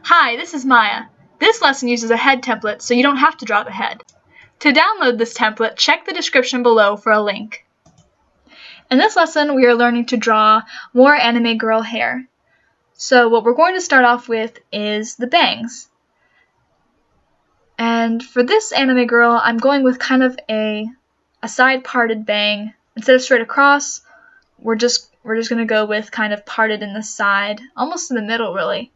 Hi, this is Maya. This lesson uses a head template, so you don't have to draw the head. To download this template, check the description below for a link. In this lesson, we are learning to draw more anime girl hair. So what we're going to start off with is the bangs. And for this anime girl, I'm going with kind of a side parted bang. Instead of straight across, we're just going to go with kind of parted in the side, almost in the middle really.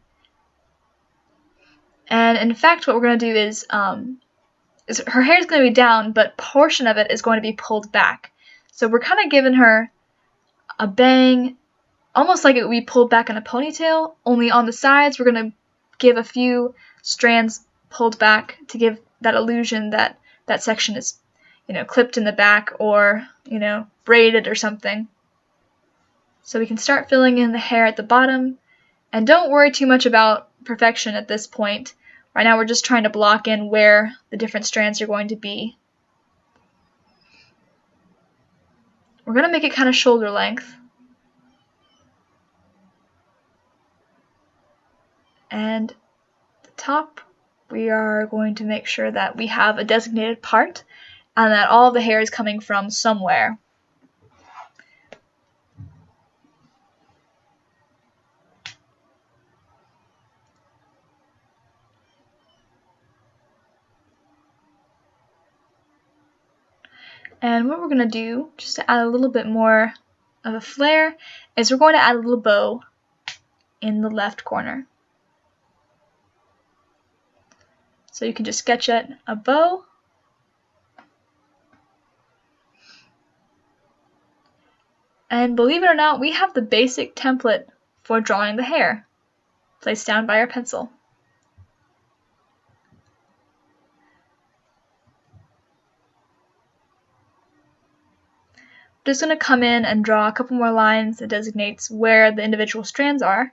And in fact, what we're going to do is her hair is going to be down, but a portion of it is going to be pulled back. So we're kind of giving her a bang, almost like it would be pulled back in a ponytail, only on the sides we're going to give a few strands pulled back to give that illusion that that section is, clipped in the back or, braided or something. So we can start filling in the hair at the bottom, and don't worry too much about perfection at this point. Right now we're just trying to block in where the different strands are going to be. We're going to make it kind of shoulder length. And at the top, we are going to make sure that we have a designated part and that all the hair is coming from somewhere. And what we're going to do, just to add a little bit more of a flare, is we're going to add a little bow in the left corner. So you can just sketch it a bow. And believe it or not, we have the basic template for drawing the hair, placed down by our pencil. I'm just going to come in and draw a couple more lines that designates where the individual strands are,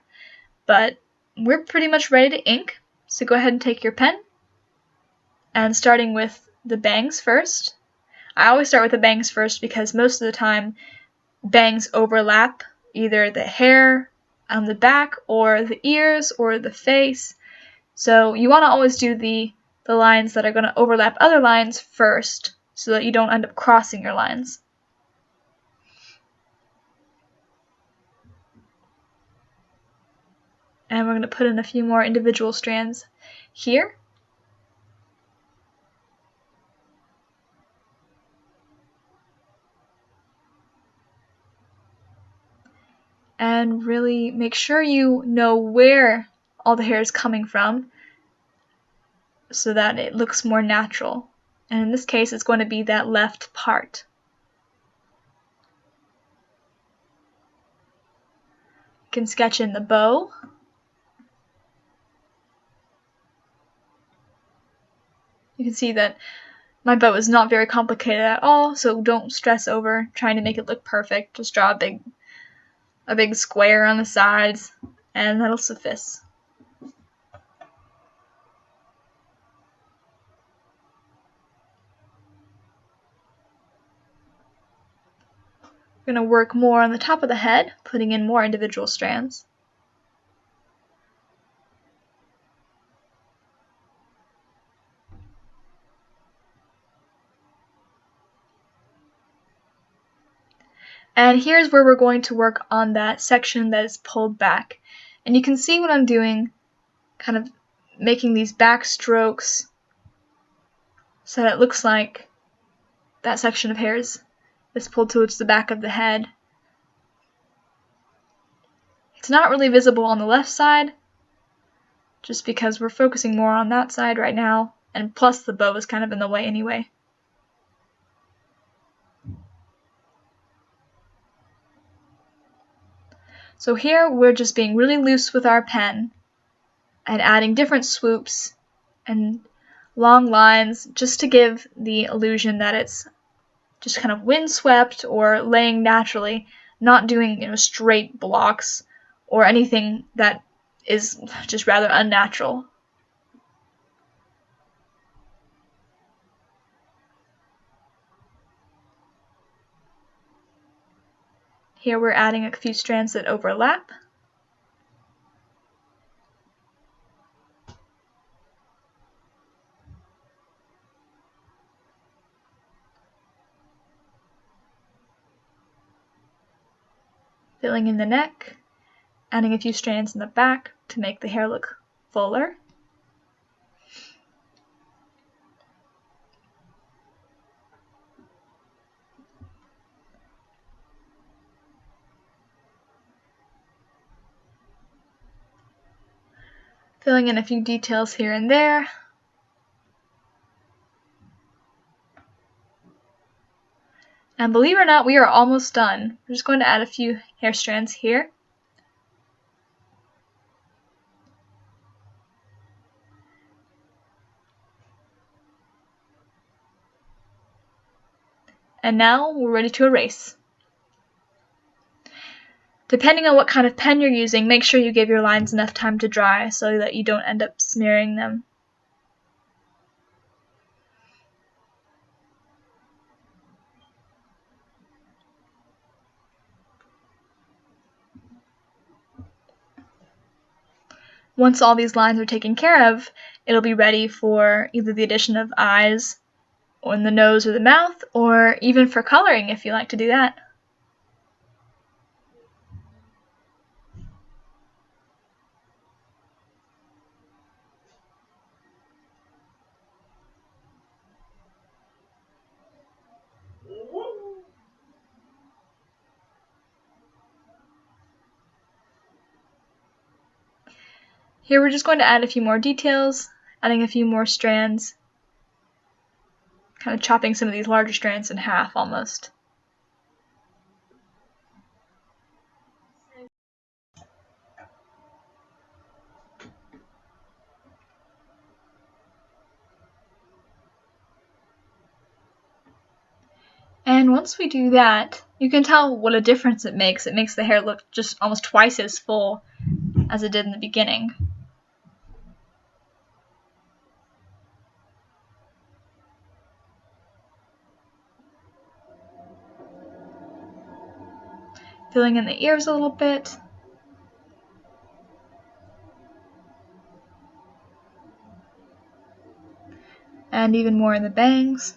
but we're pretty much ready to ink, so go ahead and take your pen, and starting with the bangs first. I always start with the bangs first because most of the time bangs overlap either the hair on the back or the ears or the face, so you want to always do the lines that are going to overlap other lines first so that you don't end up crossing your lines. And we're going to put in a few more individual strands here. And really make sure you know where all the hair is coming from so that it looks more natural. And in this case, it's going to be that left part. You can sketch in the bow. You can see that my bow is not very complicated at all, so don't stress over trying to make it look perfect. Just draw a big square on the sides, and that'll suffice. We're going to work more on the top of the head, putting in more individual strands. And here's where we're going to work on that section that is pulled back. And you can see what I'm doing, kind of making these back strokes so that it looks like that section of hair is pulled towards the back of the head. It's not really visible on the left side, just because we're focusing more on that side right now, and plus the bow is kind of in the way anyway. So here we're just being really loose with our pen and adding different swoops and long lines just to give the illusion that it's just kind of windswept or laying naturally, not doing straight blocks or anything that is just rather unnatural. Here we're adding a few strands that overlap. Filling in the neck, adding a few strands in the back to make the hair look fuller. Filling in a few details here and there. And believe it or not, we are almost done. We're just going to add a few hair strands here. And now we're ready to erase. Depending on what kind of pen you're using, make sure you give your lines enough time to dry so that you don't end up smearing them. Once all these lines are taken care of, it'll be ready for either the addition of eyes on the nose or the mouth, or even for coloring if you like to do that. Here we're just going to add a few more details, adding a few more strands, kind of chopping some of these larger strands in half almost. And once we do that, you can tell what a difference it makes. It makes the hair look just almost twice as full as it did in the beginning. Filling in the ears a little bit. And even more in the bangs.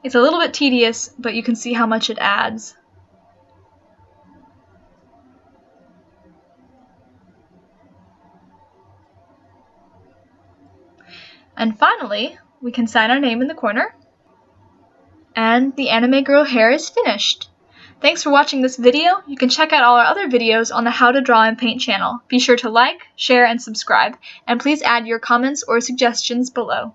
It's a little bit tedious, but you can see how much it adds. And finally, we can sign our name in the corner. And the anime girl hair is finished. Thanks for watching this video. You can check out all our other videos on the How to Draw and Paint channel. Be sure to like, share, and subscribe. And please add your comments or suggestions below.